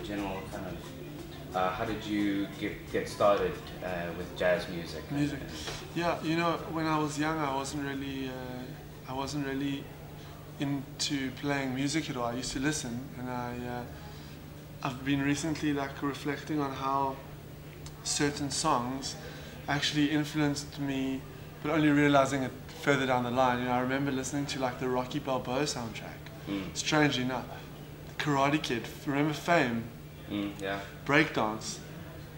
general kind of how did you get started with jazz music? Music, yeah. You know, when I was young, I wasn't really into playing music at all. I used to listen, and I've been recently like reflecting on how certain songs actually influenced me, but only realizing it further down the line. You know, I remember listening to like the Rocky Balboa soundtrack. Strangely enough, Karate Kid. Remember Fame? Yeah. Breakdance.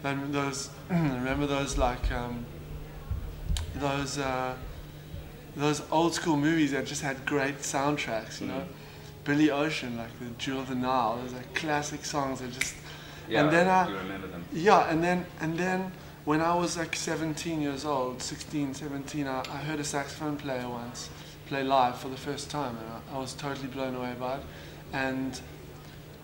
And those. Remember those like those old school movies that just had great soundtracks. You know, Billy Ocean, like the Jewel of the Nile. Those like classic songs that just. Yeah, and then you remember them. Yeah, and then when I was like 17 years old, 16, 17, I heard a saxophone player once play live for the first time, and I was totally blown away by it. And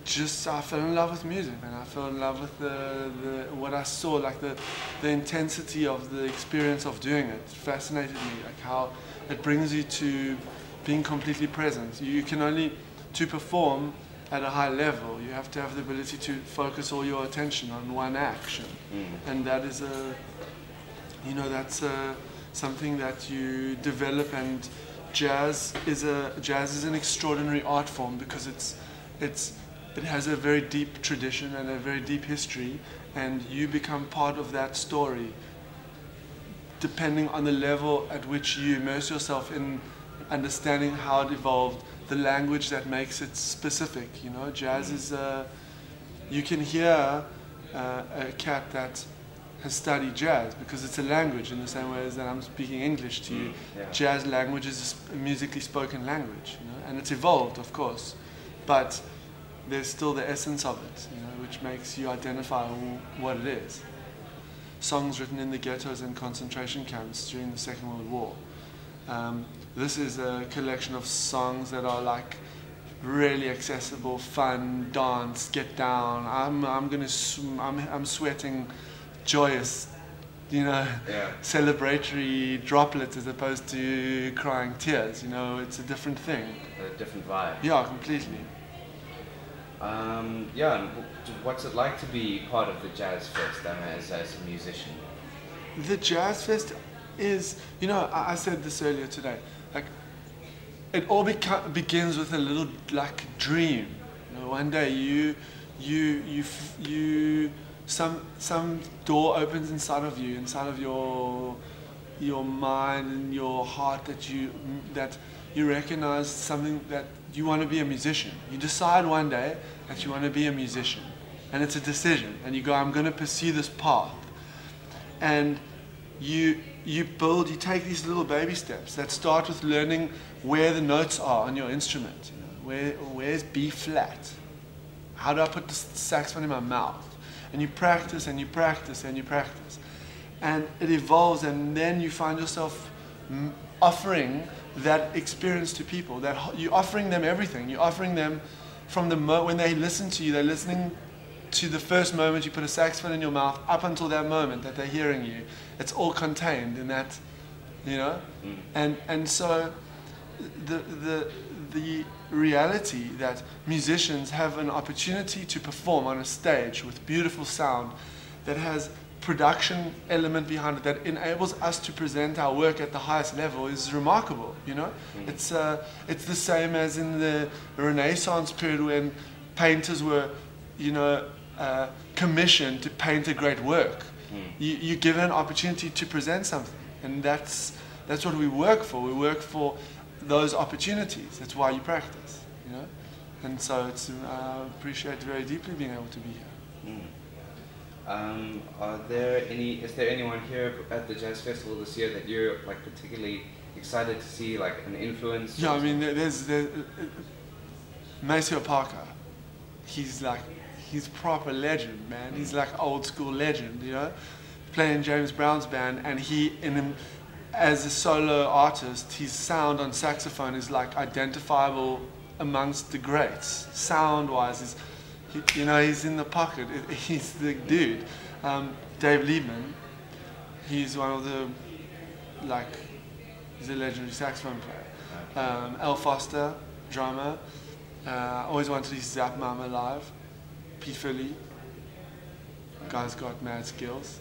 just I fell in love with music, and I fell in love with the what I saw, like the intensity of the experience of doing it. It fascinated me, like how it brings you to being completely present. You can only, to perform at a high level, you have to have the ability to focus all your attention on one action, and that is that's something that you develop. And jazz is an extraordinary art form because it has a very deep tradition and a very deep history, and you become part of that story depending on the level at which you immerse yourself in understanding how it evolved, the language that makes it specific. You know, jazz is you can hear a cat that has studied jazz because it's a language in the same way as that I'm speaking English to you. Yeah. Jazz language is a musically spoken language, you know, and it's evolved, of course, but there's still the essence of it, you know, which makes you identify what it is. Songs written in the ghettos and concentration camps during the Second World War. This is a collection of songs that are like really accessible, fun, dance, get down. I'm sweating, joyous, you know, celebratory droplets as opposed to crying tears. You know, it's a different thing. A different vibe. Yeah, completely. And what's it like to be part of the Jazz Fest as a musician? The Jazz Fest is, you know, I said this earlier today, like, it all begins with a little, like, dream. You know, one day some door opens inside of you, inside of your mind and your heart, that you recognize something, that you want to be a musician. You decide one day that you want to be a musician, and it's a decision, and you go, I'm going to pursue this path. And you take these little baby steps that start with learning where the notes are on your instrument. You know, where's B flat? How do I put the saxophone in my mouth? And you practice and you practice and you practice, and it evolves, and then you find yourself offering that experience to people. That you're offering them everything. You're offering them from when they listen to you, they're listening to the first moment you put a saxophone in your mouth up until that moment that they're hearing you. It's all contained in that, you know. And so the reality that musicians have an opportunity to perform on a stage with beautiful sound that has production element behind it, that enables us to present our work at the highest level, is remarkable. You know, it's the same as in the Renaissance period when painters were, you know, commissioned to paint a great work. You give an opportunity to present something, and that's what we work for. We work for those opportunities. That's why you practice, you know. And so I appreciate very deeply being able to be here. Is there anyone here at the Jazz Festival this year that you're like particularly excited to see, like an influence? Yeah, I mean, there's Maceo Parker. He's proper legend, man. He's like old school legend, you know, playing James Brown's band, and as a solo artist, his sound on saxophone is like identifiable amongst the greats. Sound-wise, he's in the pocket. He's the dude. Dave Liebman, he's one of the, he's a legendary saxophone player. Al Foster, drummer. I always wanted to see Zap Mama live. Pete Philly. Guy's got mad skills,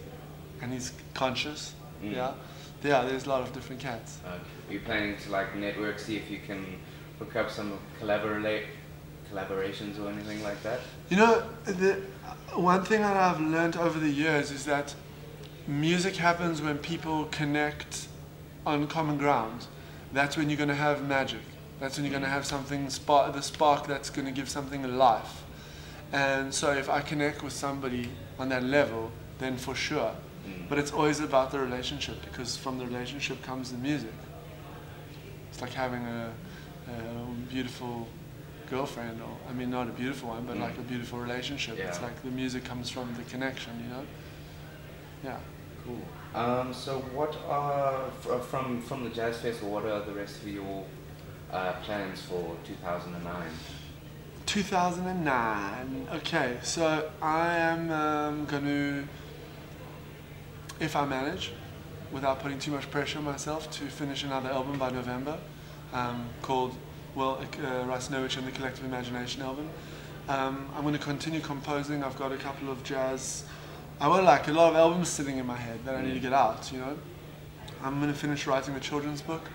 and he's conscious. Yeah, there's a lot of different cats. Are you planning to like network, see if you can hook up some collaborations or anything like that? You know, the one thing that I've learned over the years is that music happens when people connect on common ground. That's when you're going to have magic. That's when you're going to have something, the spark that's going to give something a life. And so if I connect with somebody on that level, then for sure. But it's always about the relationship, because from the relationship comes the music. It's like having a beautiful girlfriend, or I mean not a beautiful one, but like a beautiful relationship. Yeah. It's like the music comes from the connection, you know? Yeah. Cool. So what are, from the Jazz Festival, what are the rest of your plans for 2009? 2009. Okay, so I am going to, if I manage, without putting too much pressure on myself, to finish another album by November, called, Rus Nerwich and the Collective Imagination album. I'm going to continue composing. I've got a couple of jazz, a lot of albums sitting in my head that I need to get out, you know. I'm going to finish writing the children's book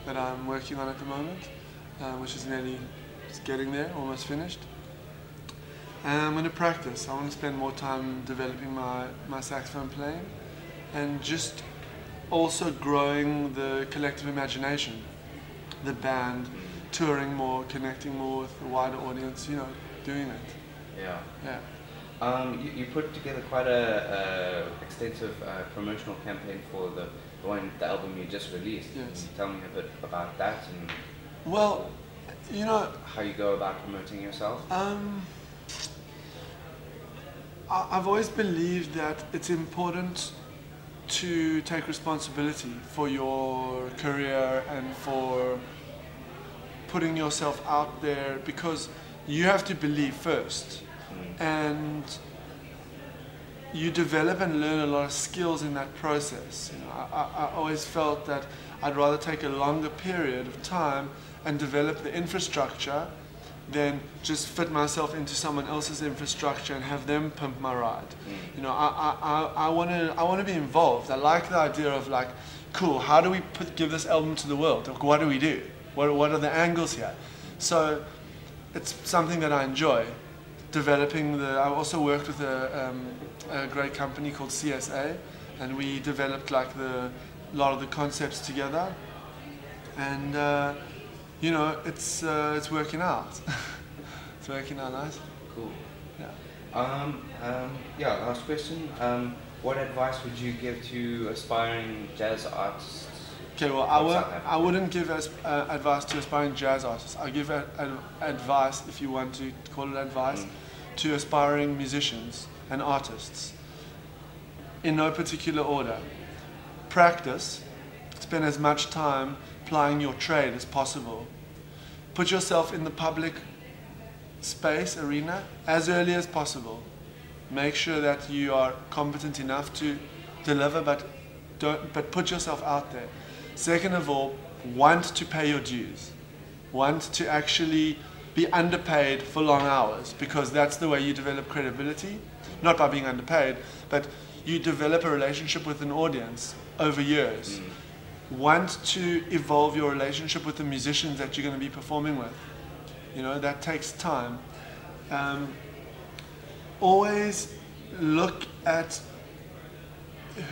that I'm working on at the moment, which is nearly just getting there, almost finished. And I'm going to practice. I want to spend more time developing my saxophone playing, and just also growing the collective imagination, the band, touring more, connecting more with the wider audience, you know, doing it. Yeah. Yeah. You put together quite a extensive promotional campaign for the album you just released. Yes. Can you tell me a bit about that and Well, you know, how you go about promoting yourself? I've always believed that it's important to take responsibility for your career and for putting yourself out there, because you have to believe first, and you develop and learn a lot of skills in that process. You know, I always felt that I'd rather take a longer period of time and develop the infrastructure than just fit myself into someone else's infrastructure and have them pimp my ride. You know, I want to be involved. I like the idea of like, cool, how do we give this album to the world? Like, what do we do? What are the angles here? So it's something that I enjoy. Developing I also worked with a great company called CSA, and we developed like a lot of the concepts together, and you know, it's working out. It's working out nice. Cool. Yeah. Last question. What advice would you give to aspiring jazz artists? Okay, well, I wouldn't give advice to aspiring jazz artists. I give advice, if you want to call it advice, to aspiring musicians and artists, in no particular order. Practice. Spend as much time applying your trade as possible. Put yourself in the public space, arena, as early as possible. Make sure that you are competent enough to deliver, but put yourself out there. Second of all, want to pay your dues. Want to actually be underpaid for long hours, because that's the way you develop credibility. Not by being underpaid, but you develop a relationship with an audience over years. Want to evolve your relationship with the musicians that you're going to be performing with. You know, that takes time. Always look at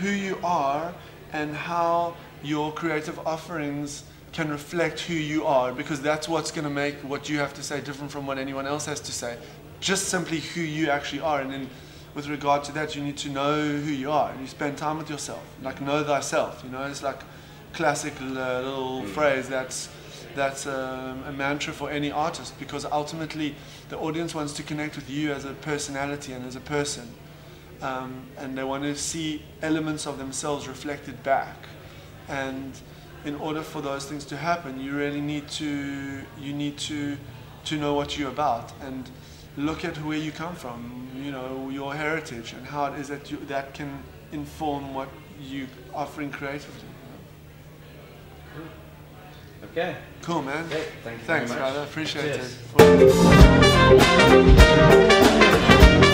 who you are and how your creative offerings can reflect who you are, because that's what's going to make what you have to say different from what anyone else has to say. Just simply who you actually are, and then with regard to that, you need to know who you are, and you spend time with yourself, like know thyself. You know, it's like classic little phrase that's a mantra for any artist, because ultimately the audience wants to connect with you as a personality and as a person, and they want to see elements of themselves reflected back. And in order for those things to happen, you really need to know what you're about and look at where you come from, you know, your heritage, and how it is that can inform what you're offering creatively. Okay. Cool, man. Okay. Thank you Thanks, very much. brother. Appreciate Cheers. it.